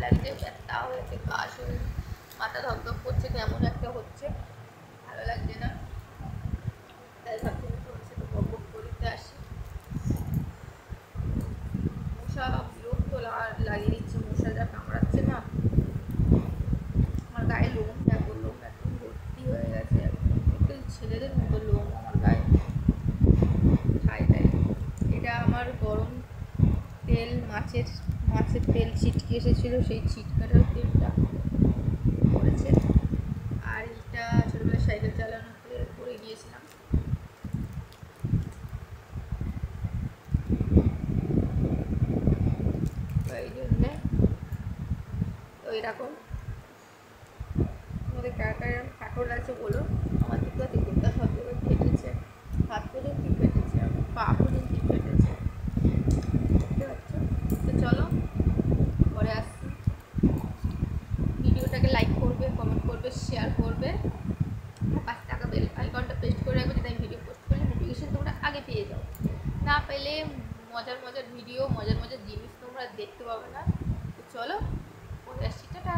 লাগছে, ব্যথা হয়েছে, কাশ হয়ে মাথা ধকধক করছে, কেমন একটা হচ্ছে, ভালো লাগছে না। তাই ভাবছি তোমার সাথে বকবক করতে আসি। মশা বিরক্ত লাগিয়ে দিচ্ছে, মশা যা কামড়াচ্ছে না। আমার গায়ে লোম দেখো, লোম একদম ভর্তি হয়ে গেছে, একদম ছেলেদের মতো লোম আমার গায়ে। খাই তাই এটা আমার গরম তেল, মাছের তেল ছিটকে এসেছিলো, সেই ছিটকাটার তেলটা পড়েছে। আর এটা ছোটোবেলায় সাইকেল চালানোতে পড়ে গিয়েছিলাম, এই জন্যে তো এরকম। আমাদের কার কার ঠাকুর আছে বলো, আমার দিকটা দিকটা সব জায়গায় ফেটেছে, হাত পর্যন্ত ফেটেছে, আমার পা পর্যন্ত ফেটেছে, বুঝতে পারছো? তো চলো পরে আসছি। ভিডিওটাকে লাইক করবে, কমেন্ট করবে, শেয়ার করবে, পাঁচ টাকা বেল আইকনটা পেস্ট করে রাখবে, যাতে আমি ভিডিও পোস্ট করলে নোটিফিকেশন তোমরা আগে পেয়ে যাও। না পেলে মজার মজার ভিডিও, মজার মজার জিনিস তোমরা দেখতে পাবে না। তো চলো পরে আসছি, টাটা।